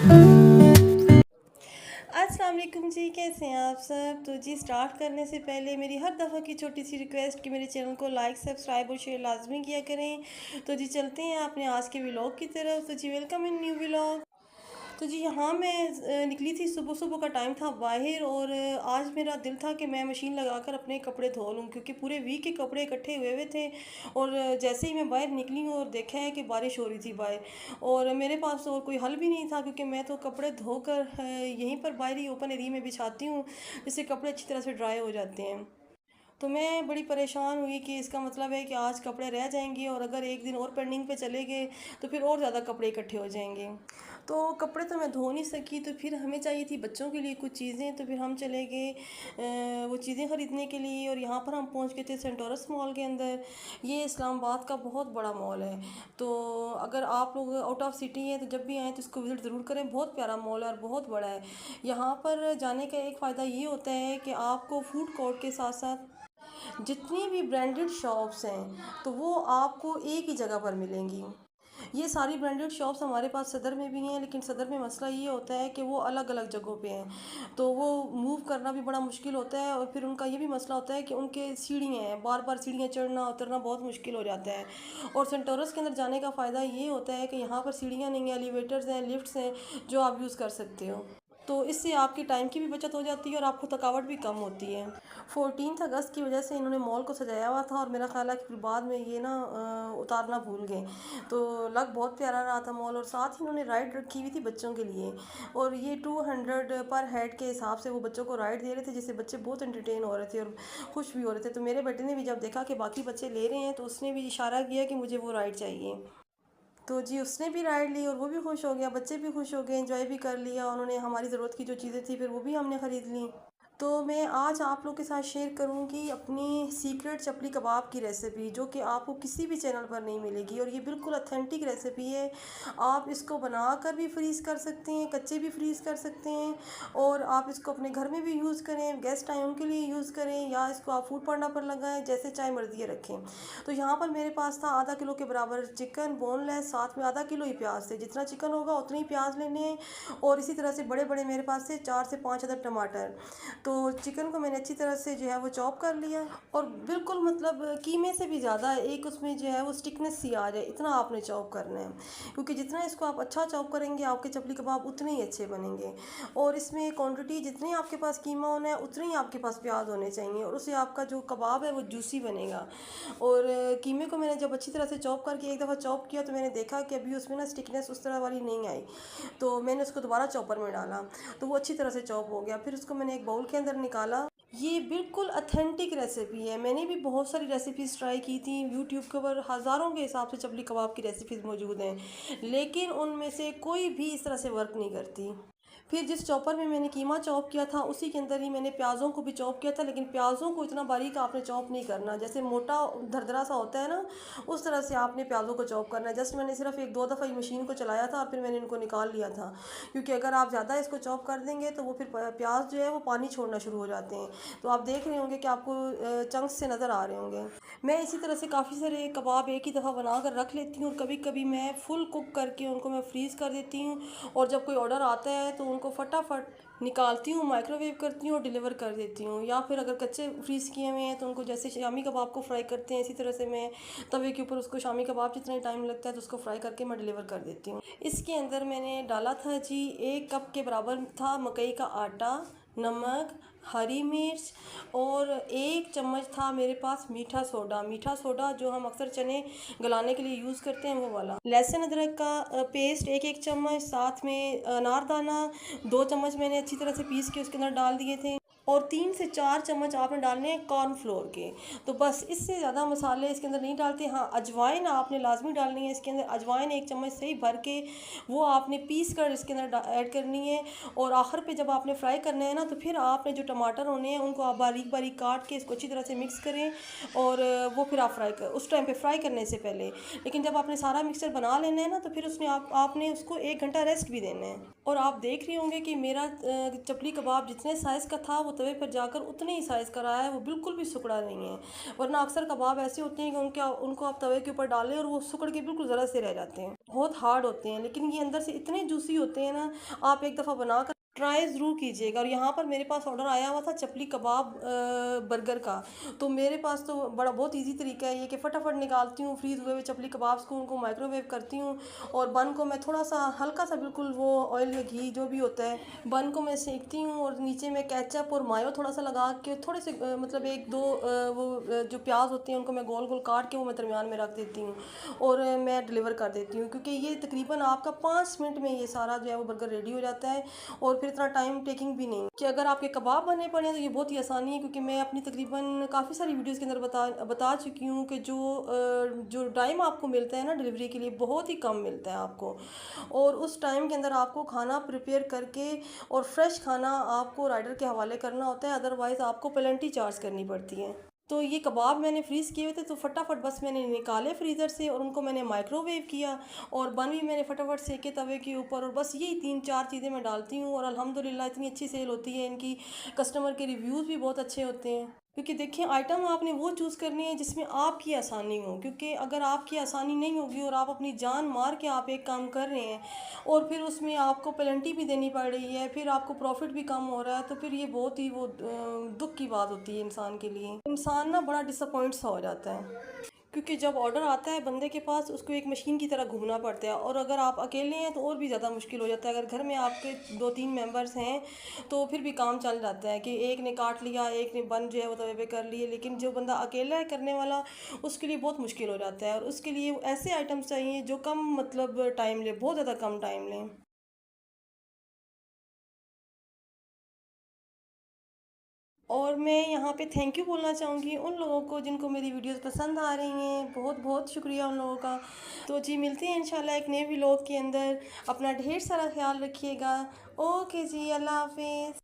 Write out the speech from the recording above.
अस्सलाम वालेकुम जी, कैसे हैं आप सब। तो जी स्टार्ट करने से पहले मेरी हर दफ़ा की छोटी सी रिक्वेस्ट कि मेरे चैनल को लाइक सब्सक्राइब और शेयर लाजमी किया करें। तो जी चलते हैं अपने आज के व्लॉग की तरफ। तो जी वेलकम इन न्यू व्लॉग। तो जी यहाँ मैं निकली थी, सुबह सुबह का टाइम था बाहर, और आज मेरा दिल था कि मैं मशीन लगाकर अपने कपड़े धो लूँ, क्योंकि पूरे वीक के कपड़े इकट्ठे हुए हुए थे। और जैसे ही मैं बाहर निकली हूँ और देखा है कि बारिश हो रही थी बाहर, और मेरे पास तो और कोई हल भी नहीं था, क्योंकि मैं तो कपड़े धोकर यहीं पर बाहर ही ओपन एरिया में बिछाती हूँ, जिससे कपड़े अच्छी तरह से ड्राई हो जाते हैं। तो मैं बड़ी परेशान हुई कि इसका मतलब है कि आज कपड़े रह जाएंगे, और अगर एक दिन और पेंडिंग पे चले गए तो फिर और ज़्यादा कपड़े इकट्ठे हो जाएंगे। तो कपड़े तो मैं धो नहीं सकी, तो फिर हमें चाहिए थी बच्चों के लिए कुछ चीज़ें, तो फिर हम चले गए वो चीज़ें ख़रीदने के लिए, और यहाँ पर हम पहुँच गए थे सेंटोरस मॉल के अंदर। ये इस्लामाबाद का बहुत बड़ा मॉल है। तो अगर आप लोग आउट ऑफ सिटी हैं तो जब भी आएँ तो इसको विज़िट ज़रूर करें। बहुत प्यारा मॉल है और बहुत बड़ा है। यहाँ पर जाने का एक फ़ायदा ये होता है कि आपको फूड कोर्ट के साथ साथ जितनी भी ब्रांडेड शॉप्स हैं तो वो आपको एक ही जगह पर मिलेंगी। ये सारी ब्रांडेड शॉप्स हमारे पास सदर में भी हैं, लेकिन सदर में मसला ये होता है कि वो अलग अलग जगहों पे हैं, तो वो मूव करना भी बड़ा मुश्किल होता है। और फिर उनका ये भी मसला होता है कि उनके सीढ़ियाँ हैं, बार बार सीढ़ियाँ चढ़ना उतरना बहुत मुश्किल हो जाता है। और सेंटोरस के अंदर जाने का फ़ायदा ये होता है कि यहाँ पर सीढ़ियाँ नहीं हैं, एलिवेटर्स हैं, लिफ्ट्स हैं, जो आप यूज़ कर सकते हो। तो इससे आपकी टाइम की भी बचत हो जाती है और आपको थकावट भी कम होती है। 14 अगस्त की वजह से इन्होंने मॉल को सजाया हुआ था, और मेरा ख्याल है कि फिर बाद में ये ना उतारना भूल गए। तो लग बहुत प्यारा रहा था मॉल, और साथ ही इन्होंने राइड रखी हुई थी बच्चों के लिए, और ये 200 पर हेड के हिसाब से वो बच्चों को राइड दे रहे थे, जिससे बच्चे बहुत एंटरटेन हो रहे थे और खुश भी हो रहे थे। तो मेरे बेटे ने भी जब देखा कि बाकी बच्चे ले रहे हैं तो उसने भी इशारा किया कि मुझे वो राइड चाहिए। तो जी उसने भी राइड ली और वो भी खुश हो गया, बच्चे भी खुश हो गए, एंजॉय भी कर लिया। उन्होंने हमारी ज़रूरत की जो चीज़ें थी फिर वो भी हमने ख़रीद ली। तो मैं आज आप लोग के साथ शेयर करूंगी अपनी सीक्रेट चपली कबाब की रेसिपी, जो कि आपको किसी भी चैनल पर नहीं मिलेगी, और ये बिल्कुल ऑथेंटिक रेसिपी है। आप इसको बनाकर भी फ्रीज़ कर सकते हैं, कच्चे भी फ्रीज़ कर सकते हैं, और आप इसको अपने घर में भी यूज़ करें, गेस्ट आए उनके लिए यूज़ करें, या इसको आप फूड पांडा पर लगाएं, जैसे चाहे मर्जी रखें। तो यहाँ पर मेरे पास था आधा किलो के बराबर चिकन बोनलेस, साथ में आधा किलो ही प्याज थे। जितना चिकन होगा उतने ही प्याज लेने हैं, और इसी तरह से बड़े बड़े मेरे पास से 4 से 5 अदद टमाटर। तो चिकन को मैंने अच्छी तरह से जो है वो चॉप कर लिया, और बिल्कुल मतलब कीमे से भी ज़्यादा एक उसमें जो है वो स्टिकनेस सी आ जाए इतना आपने चॉप करना है, क्योंकि जितना इसको आप अच्छा चॉप करेंगे आपके चपली कबाब उतने ही अच्छे बनेंगे। और इसमें क्वांटिटी जितनी आपके पास कीमा होना है उतने ही आपके पास प्याज होने चाहिए, और उससे आपका जो कबाब है वो जूसी बनेगा। और कीमे को मैंने जब अच्छी तरह से चॉप करके एक दफ़ा चॉप किया तो मैंने देखा कि अभी उसमें ना स्टिकनेस उस तरह वाली नहीं आई, तो मैंने उसको दोबारा चॉपर में डाला, तो वो अच्छी तरह से चॉप हो गया। फिर उसको मैंने एक बाउल के अंदर निकाला। ये बिल्कुल ऑथेंटिक रेसिपी है। मैंने भी बहुत सारी रेसिपीज़ ट्राई की थी यूट्यूब के ऊपर, हज़ारों के हिसाब से चपली कबाब की रेसिपीज़ मौजूद हैं, लेकिन उनमें से कोई भी इस तरह से वर्क नहीं करती। फिर जिस चॉपर में मैंने कीमा चॉप किया था उसी के अंदर ही मैंने प्याज़ों को भी चॉप किया था, लेकिन प्याज़ों को इतना बारीक आपने चॉप नहीं करना, जैसे मोटा दरदरा सा होता है ना, उस तरह से आपने प्याज़ों को चॉप करना है। जस्ट मैंने सिर्फ एक दो दफ़ा ही मशीन को चलाया था और फिर मैंने इनको निकाल लिया था, क्योंकि अगर आप ज़्यादा इसको चॉप कर देंगे तो वो फिर प्याज जो है वो पानी छोड़ना शुरू हो जाते हैं। तो आप देख रहे होंगे कि आपको चंक्स से नज़र आ रहे होंगे। मैं इसी तरह से काफ़ी सारे कबाब एक ही दफ़ा बना कर रख लेती हूँ, और कभी कभी मैं फुल कुक करके उनको मैं फ्रीज़ कर देती हूँ, और जब कोई ऑर्डर आता है तो उनको फटाफट निकालती हूँ, माइक्रोवेव करती हूँ और डिलीवर कर देती हूँ। या फिर अगर कच्चे फ्रीज़ किए हुए हैं तो उनको जैसे शामी कबाब को फ्राई करते हैं इसी तरह से मैं तवे के ऊपर उसको शामी कबाब जितना टाइम लगता है तो उसको फ्राई करके मैं डिलीवर कर देती हूँ। इसके अंदर मैंने डाला था जी 1 कप के बराबर था मकई का आटा, नमक, हरी मिर्च, और 1 चम्मच था मेरे पास मीठा सोडा। मीठा सोडा जो हम अक्सर चने गलाने के लिए यूज़ करते हैं वो वाला। लहसुन अदरक का पेस्ट 1 1 चम्मच, साथ में अनारदाना 2 चम्मच मैंने अच्छी तरह से पीस के उसके अंदर डाल दिए थे, और 3 से 4 चम्मच आपने डालने हैं कॉर्नफ्लोर के। तो बस इससे ज़्यादा मसाले इसके अंदर नहीं डालते। हाँ, अजवाइन आपने लाजमी डालनी है इसके अंदर। अजवाइन 1 चम्मच सही भर के वो आपने पीस कर इसके अंदर ऐड करनी है। और आखिर पे जब आपने फ्राई करना है ना तो फिर आपने जो टमाटर होने हैं उनको आप बारीक बारीक काट के इसको अच्छी तरह से मिक्स करें, और वो फिर आप फ्राई कर उस टाइम पे फ्राई करने से पहले। लेकिन जब आपने सारा मिक्सचर बना लेना है ना तो फिर उसमें आपने उसको 1 घंटा रेस्ट भी देना है। और आप देख रहे होंगे कि मेरा चपली कबाब जितने साइज़ का था वो तवे पर जाकर उतने ही साइज़ का रहा है, वो बिल्कुल भी सिकुड़ा नहीं है। वरना अक्सर कबाब ऐसे होते हैं कि उनको आप तवे के ऊपर डालें और वो सिकुड़ के बिल्कुल ज़रा से रह जाते हैं। बहुत हार्ड होते हैं, लेकिन ये अंदर से इतने जूसी होते हैं ना, आप एक दफ़ा बनाकर ट्राई ज़रूर कीजिएगा। और यहाँ पर मेरे पास ऑर्डर आया हुआ था चपली कबाब बर्गर का। तो मेरे पास तो बड़ा बहुत ईज़ी तरीका है ये कि फटाफट निकालती हूँ फ्रीज़ हुए हुए चपली कबाब्स को, उनको माइक्रोवेव करती हूँ और बन को मैं थोड़ा-सा हल्का-सा बिल्कुल वो ऑयल या घी जो भी होता है, बन को मैं सेंकती हूँ और नीचे में केचअप और मायो थोड़ा-सा लगा के थोड़े से मतलब 1-2 जो प्याज़ होते हैं उनको मैं गोल-गोल काट के वो मैं दरमियान में रख देती हूँ और मैं डिलीवर कर देती हूँ, क्योंकि ये तकरीबन आपका 5 मिनट में ये सारा जो है वो बर्गर रेडी हो जाता है और फिर इतना टाइम टेकिंग भी नहीं कि अगर आपके कबाब बनने पड़े तो ये बहुत ही आसानी है, क्योंकि मैं अपनी तकरीबन काफ़ी सारी वीडियोस के अंदर बता चुकी हूँ कि जो टाइम आपको मिलता है ना डिलीवरी के लिए, बहुत ही कम मिलता है आपको। और उस टाइम के अंदर आपको खाना प्रिपेयर करके और फ्रेश खाना आपको राइडर के हवाले करना होता है, अदरवाइज़ आपको पेनल्टी चार्ज करनी पड़ती है। तो ये कबाब मैंने फ्रीज़ किए हुए थे, तो फटाफट बस मैंने निकाले फ्रीज़र से और उनको मैंने माइक्रोवेव किया और बन भी मैंने फटाफट सेके तवे के ऊपर, और बस यही 3-4 चीज़ें मैं डालती हूँ और अल्हम्दुलिल्लाह इतनी अच्छी सेल होती है इनकी। कस्टमर के रिव्यूज़ भी बहुत अच्छे होते हैं, क्योंकि देखिए आइटम आपने वो चूज़ करनी है जिसमें आपकी आसानी हो, क्योंकि अगर आपकी आसानी नहीं होगी और आप अपनी जान मार के आप एक काम कर रहे हैं और फिर उसमें आपको पेनल्टी भी देनी पड़ रही है, फिर आपको प्रॉफिट भी कम हो रहा है, तो फिर ये बहुत ही वो दुख की बात होती है इंसान के लिए। इंसान ना बड़ा डिसअपॉइंट सा हो जाता है, क्योंकि जब ऑर्डर आता है बंदे के पास उसको एक मशीन की तरह घूमना पड़ता है, और अगर आप अकेले हैं तो और भी ज़्यादा मुश्किल हो जाता है। अगर घर में आपके 2-3 मेंबर्स हैं तो फिर भी काम चल जाता है कि एक ने काट लिया, एक ने बन जो है वो तवे पे कर लिए, लेकिन जो बंदा अकेला है करने वाला, उसके लिए बहुत मुश्किल हो जाता है। और उसके लिए ऐसे आइटम्स चाहिए जो कम मतलब टाइम ले, बहुत ज़्यादा कम टाइम लें। और मैं यहाँ पे थैंक यू बोलना चाहूँगी उन लोगों को जिनको मेरी वीडियोस पसंद आ रही हैं, बहुत बहुत शुक्रिया उन लोगों का। तो जी मिलते हैं इंशाल्लाह एक नए व्लॉग के अंदर। अपना ढेर सारा ख्याल रखिएगा। ओके जी, अल्लाह हाफिज़।